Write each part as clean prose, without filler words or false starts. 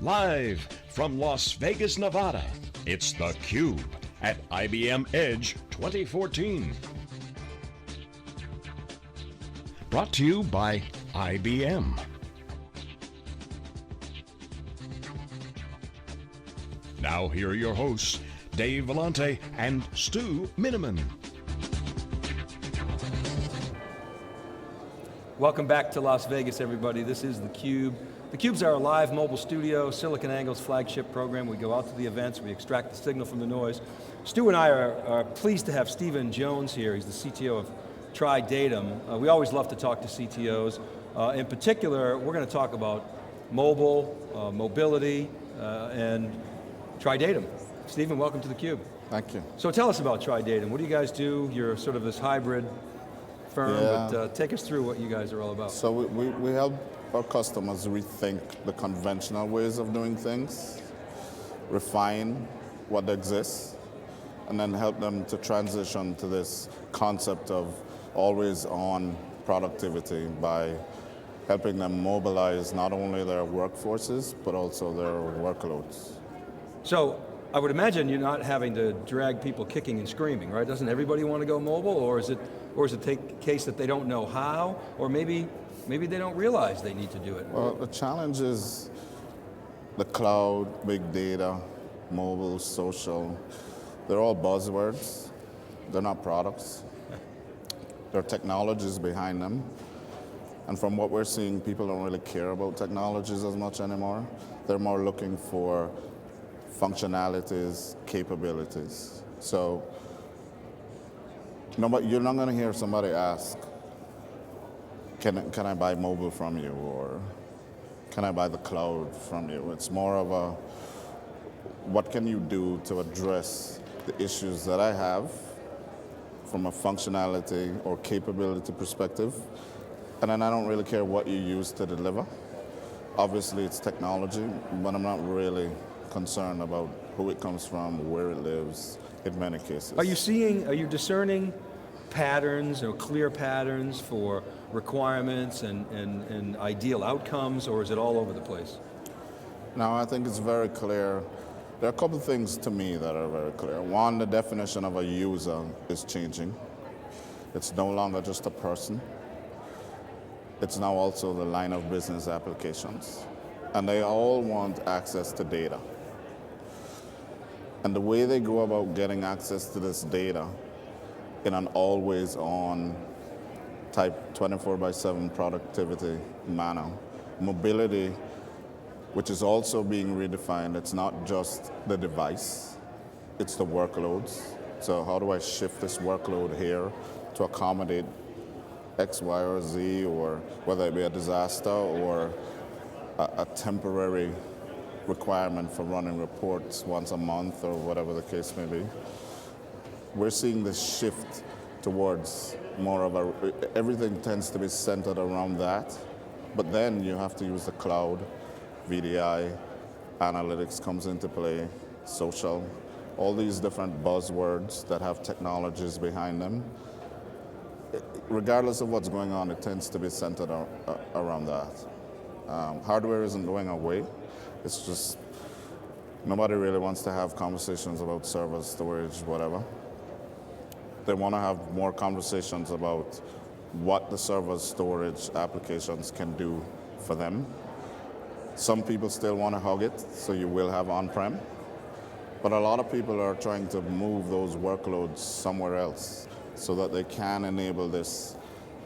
Live from Las Vegas, Nevada, it's theCUBE at IBM Edge 2014. Brought to you by IBM. Now here are your hosts, Dave Vellante and Stu Miniman. Welcome back to Las Vegas, everybody. This is theCUBE. theCUBE's our live mobile studio, SiliconANGLE's flagship program. We go out to the events, we extract the signal from the noise. Stu and I are pleased to have Stephen Jones here. He's the CTO of TriDatum. We always love to talk to CTOs. In particular, we're going to talk about mobile, mobility, and TriDatum. Stephen, welcome to theCUBE. Thank you. So tell us about TriDatum. What do you guys do? You're sort of this hybrid firm, but take us through what you guys are all about. So we help our customers rethink the conventional ways of doing things, refine what exists, and then help them to transition to this concept of always on productivity by helping them mobilize not only their workforces, but also their workloads. So, I would imagine you're not having to drag people kicking and screaming, right? Doesn't everybody want to go mobile, or is it the case that they don't know how, or maybe they don't realize they need to do it? Well, the challenge is the cloud, big data, mobile, social. They're all buzzwords. They're not products. There are technologies behind them. And from what we're seeing, people don't really care about technologies as much anymore. They're more looking for functionalities, capabilities. So, you're not going to hear somebody ask, can I buy mobile from you, or can I buy the cloud from you? It's more of a, what can you do to address the issues that I have from a functionality or capability perspective? And then I don't really care what you use to deliver. Obviously it's technology, but I'm not really concerned about who it comes from, where it lives, in many cases. Are you discerning patterns or clear patterns for requirements and ideal outcomes, or is it all over the place? No, I think it's very clear. There are a couple of things to me that are very clear. One, the definition of a user is changing. It's no longer just a person. It's now also the line of business applications. And they all want access to data. And the way they go about getting access to this data in an always-on type 24/7 productivity manner, mobility, which is also being redefined. It's not just the device, it's the workloads. So how do I shift this workload here to accommodate X, Y, or Z, or whether it be a disaster or a temporary requirement for running reports once a month or whatever the case may be. We're seeing this shift towards more of everything tends to be centered around that, but then you have to use the cloud, VDI, analytics comes into play, social, all these different buzzwords that have technologies behind them. Regardless of what's going on, it tends to be centered around that. Hardware isn't going away. It's just nobody really wants to have conversations about server storage, whatever. They want to have more conversations about what the server storage applications can do for them. Some people still want to hug it, so you will have on-prem. But a lot of people are trying to move those workloads somewhere else so that they can enable this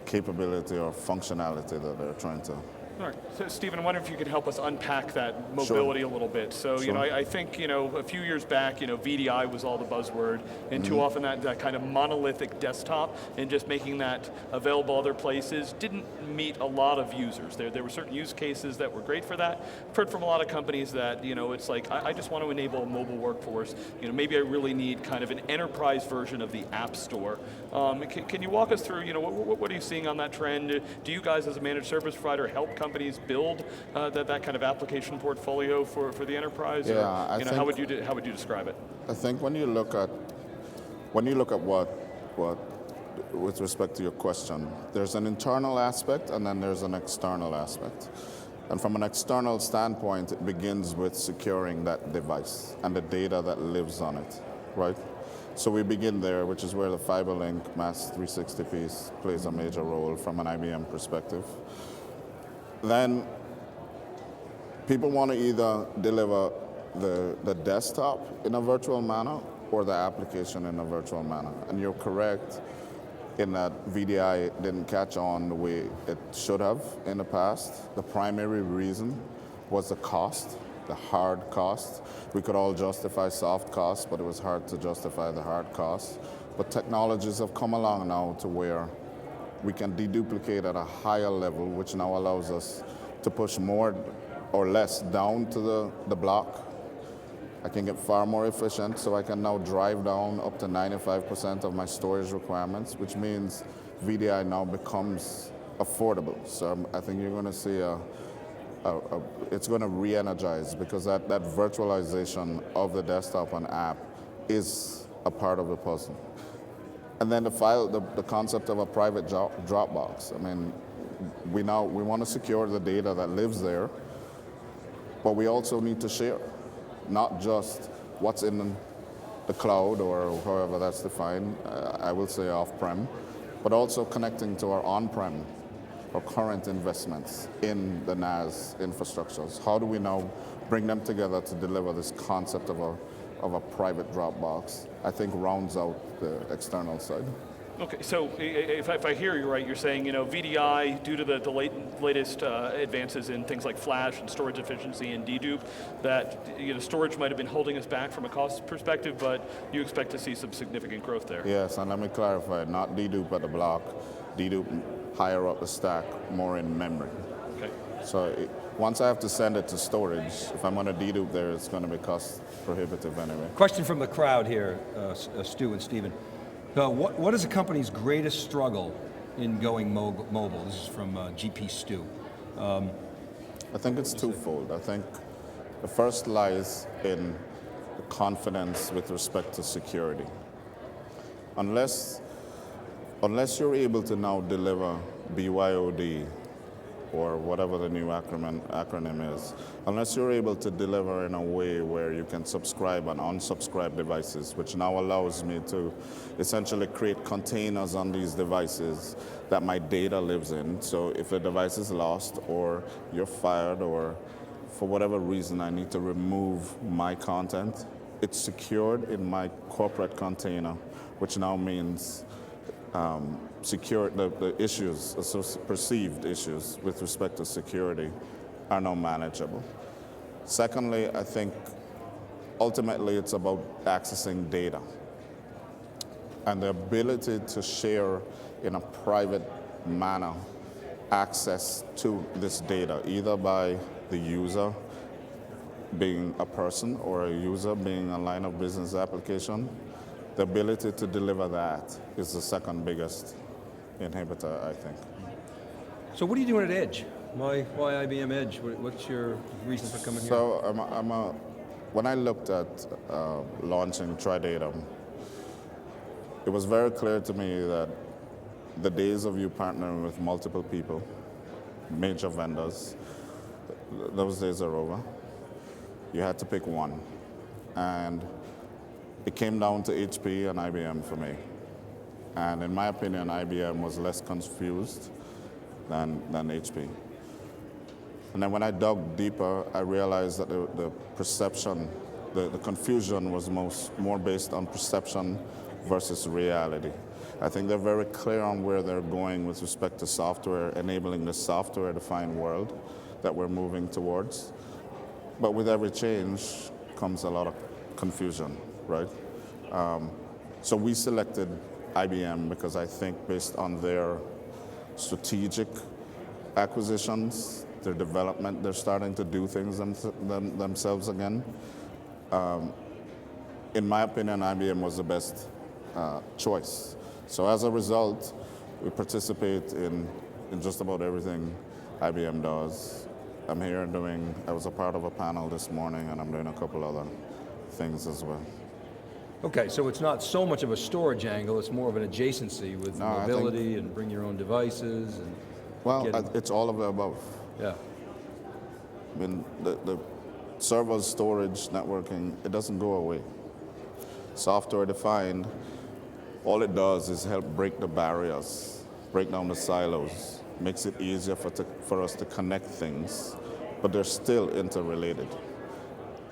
capability or functionality that they're trying to. All right, so Stephen, I wonder if you could help us unpack that mobility a little bit. So, Sure. I think, a few years back, VDI was all the buzzword, and too often that kind of monolithic desktop and just making that available other places didn't meet a lot of users. There were certain use cases that were great for that. I've heard from a lot of companies that, it's like, I just want to enable a mobile workforce. Maybe I really need kind of an enterprise version of the App Store. Can you walk us through, what are you seeing on that trend? Do you guys as a managed service provider help companies build that kind of application portfolio for the enterprise? Yeah, or, how would you describe it? I think when you look at what with respect to your question, there's an internal aspect and then there's an external aspect. And from an external standpoint, it begins with securing that device and the data that lives on it, right? So we begin there, which is where the FiberLink Mass 360 piece plays a major role from an IBM perspective. Then people want to either deliver the desktop in a virtual manner or the application in a virtual manner. And you're correct in that VDI didn't catch on the way it should have in the past. The primary reason was the cost, the hard cost. We could all justify soft costs, but it was hard to justify the hard costs. But technologies have come along now to where we can deduplicate at a higher level, which now allows us to push more or less down to the block. I can get far more efficient, so I can now drive down up to 95% of my storage requirements, which means VDI now becomes affordable. So I think you're going to see it's going to re-energize, because that virtualization of the desktop and app is a part of the puzzle. And then the concept of a private Dropbox. I mean, we want to secure the data that lives there, but we also need to share. Not just what's in the cloud or however that's defined, I will say off-prem, but also connecting to our on-prem or current investments in the NAS infrastructures. How do we now bring them together to deliver this concept of a private Dropbox? I think rounds out the external side. Okay, so if I hear you right, you're saying, VDI, due to the latest advances in things like flash and storage efficiency and dedupe, that storage might have been holding us back from a cost perspective, but you expect to see some significant growth there. Yes, and let me clarify, not dedupe at the block, dedupe higher up the stack, more in memory. Okay. So once I have to send it to storage, if I'm going to dedupe there, it's going to be cost prohibitive anyway. Question from the crowd here, Stu and Stephen. What is a company's greatest struggle in going mobile? This is from GP Stu. I think it's twofold. I think the first lies in the confidence with respect to security. Unless you're able to now deliver BYOD, or whatever the new acronym is, unless you're able to deliver in a way where you can subscribe and unsubscribe devices, which now allows me to essentially create containers on these devices that my data lives in. So if a device is lost or you're fired or for whatever reason I need to remove my content, it's secured in my corporate container, which now means secure the issues, perceived issues with respect to security are now manageable. Secondly, I think ultimately it's about accessing data and the ability to share in a private manner access to this data, either by the user being a person or a user being a line of business application. The ability to deliver that is the second biggest inhibitor, I think. So what are you doing at Edge? Why IBM Edge? What's your reason for coming here? So when I looked at launching TriDatum, it was very clear to me that the days of you partnering with multiple people, major vendors, those days are over. You had to pick one. And it came down to HP and IBM for me. And in my opinion, IBM was less confused than HP. And then when I dug deeper, I realized that the perception, the confusion was more based on perception versus reality. I think they're very clear on where they're going with respect to software, enabling the software-defined world that we're moving towards. But with every change comes a lot of confusion, right? So we selected IBM because I think based on their strategic acquisitions, their development, they're starting to do things themselves again. In my opinion, IBM was the best choice. So as a result, we participate in just about everything IBM does. I'm here I was a part of a panel this morning, and I'm doing a couple other things as well. Okay, so it's not so much of a storage angle, it's more of an adjacency with mobility and bring your own devices. And well, it's all of the above. Yeah. I mean, the servers, storage, networking, it doesn't go away. Software defined, all it does is help break the barriers, break down the silos, makes it easier for us to connect things, but they're still interrelated.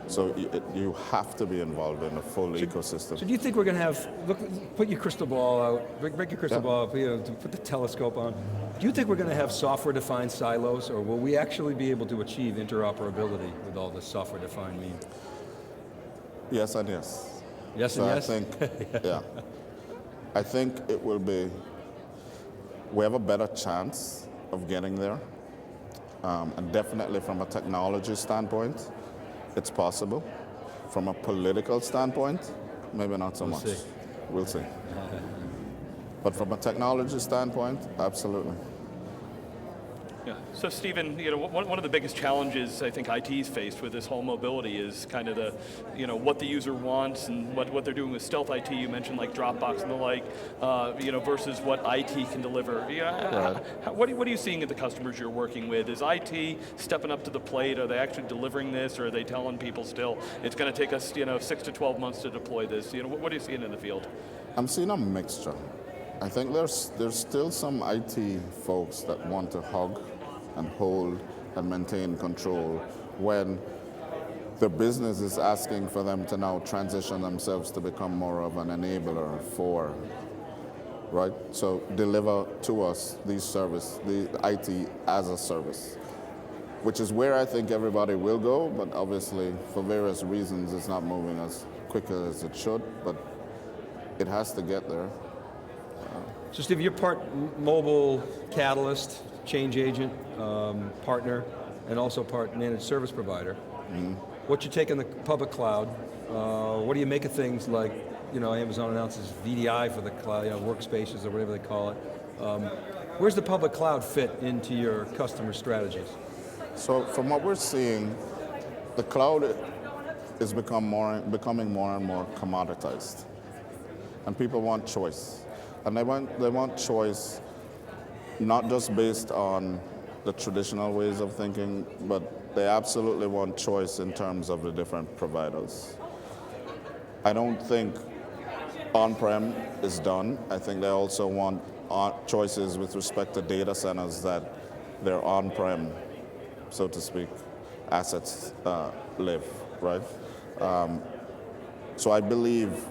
So you have to be involved in the full ecosystem. So do you think we're going to have, put your crystal ball out, break your crystal ball up, to put the telescope on. Do you think we're going to have software-defined silos, or will we actually be able to achieve interoperability with all this software-defined mean? Yes and yes. Yes and yes? I think, yeah. I think it will be, we have a better chance of getting there. And definitely from a technology standpoint, it's possible. From a political standpoint, maybe not so much. We'll see. But from a technology standpoint, absolutely. Yeah. So Stephen, one of the biggest challenges I think IT's faced with this whole mobility is kind of the, what the user wants and what they're doing with stealth IT. You mentioned like Dropbox and the like, versus what IT can deliver. What are you seeing at the customers you're working with? Is IT stepping up to the plate? Are they actually delivering this, or are they telling people still it's going to take us 6 to 12 months to deploy this? What are you seeing in the field? I'm seeing a mixture. I think there's still some IT folks that want to hug and hold and maintain control when the business is asking for them to now transition themselves to become more of an enabler for, right? So deliver to us these service, the IT as a service, which is where I think everybody will go, but obviously for various reasons it's not moving as quick as it should, but it has to get there. So Steve, you're part mobile catalyst, change agent, partner, and also part managed service provider. Mm-hmm. What's your take on the public cloud? What do you make of things like, Amazon announces VDI for the cloud, workspaces or whatever they call it. Where's the public cloud fit into your customer strategies? So from what we're seeing, the cloud is becoming more and more commoditized. And people want choice. And they want choice not just based on the traditional ways of thinking, but they absolutely want choice in terms of the different providers. I don't think on-prem is done. I think they also want choices with respect to data centers that their on-prem, so to speak, assets live, right? So I believe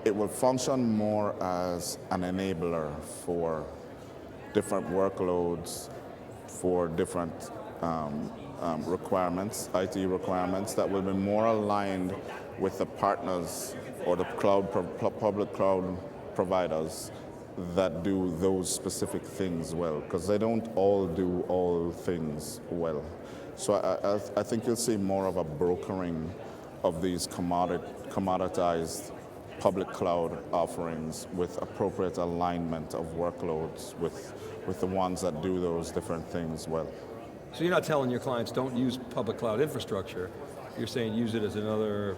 it will function more as an enabler for different workloads, for different requirements, IT requirements that will be more aligned with the partners or the public cloud providers that do those specific things well, because they don't all do all things well. So I think you'll see more of a brokering of these commoditized public cloud offerings with appropriate alignment of workloads with the ones that do those different things well. So you're not telling your clients don't use public cloud infrastructure, you're saying use it as another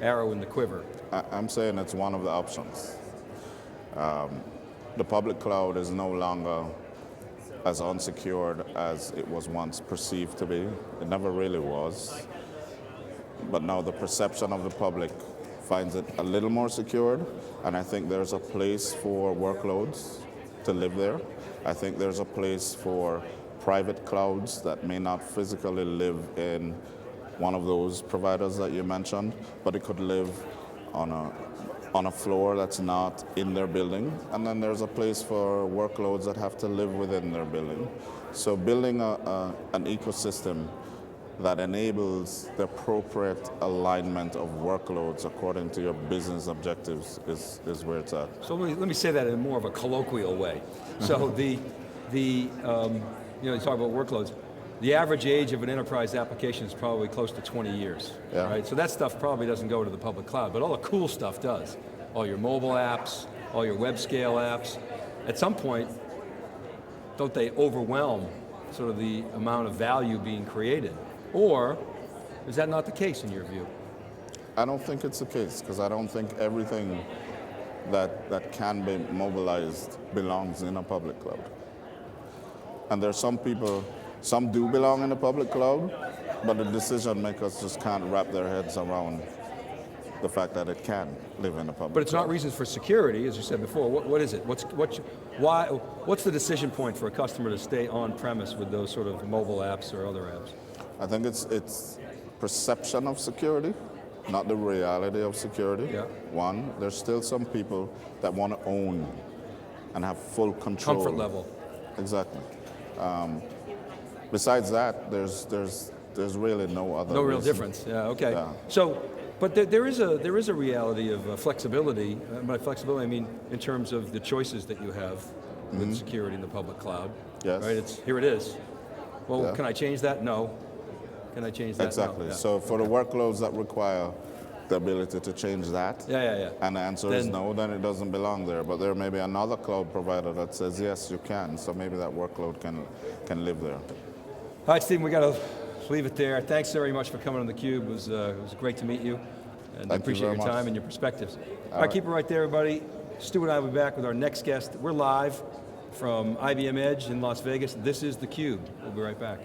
arrow in the quiver. I'm saying it's one of the options. The public cloud is no longer as unsecured as it was once perceived to be. It never really was. But now the perception of the public finds it a little more secured, and I think there's a place for workloads to live there. I think there's a place for private clouds that may not physically live in one of those providers that you mentioned, but it could live on a floor that's not in their building. And then there's a place for workloads that have to live within their building. So building an ecosystem that enables the appropriate alignment of workloads according to your business objectives is where it's at. So let me say that in more of a colloquial way. So you talk about workloads. The average age of an enterprise application is probably close to 20 years, right? So that stuff probably doesn't go to the public cloud, but all the cool stuff does. All your mobile apps, all your web scale apps. At some point, don't they overwhelm sort of the amount of value being created? Or is that not the case in your view? I don't think it's the case, because I don't think everything that can be mobilized belongs in a public cloud. And there's some people Some do belong in the public cloud, but the decision makers just can't wrap their heads around the fact that it can live in the public But it's cloud. not reasons for security, as you said before. What is it? What's the decision point for a customer to stay on premise with those sort of mobile apps or other apps? I think it's perception of security, not the reality of security. Yeah. One, there's still some people that want to own and have full control. Comfort level. Exactly. Besides that, there's really no other. No real reason. difference. Yeah. Okay. Yeah. So, but there is a reality of flexibility. By flexibility, I mean in terms of the choices that you have with security in the public cloud. Yes. Right. Here it is. Well, Yeah. can I change that? No. Can I change that? Exactly. No. Yeah. So for the workloads that require the ability to change that, Yeah. and the answer is Then- no, then it doesn't belong there. But there may be another cloud provider that says yes, you can. So maybe that workload can live there. All right, Stephen, we got to leave it there. Thanks very much for coming on theCUBE. It was great to meet you. And I Thank you appreciate very your much. time and your perspectives. All right, keep it right there, everybody. Stu and I will be back with our next guest. We're live from IBM Edge in Las Vegas. This is theCUBE. We'll be right back.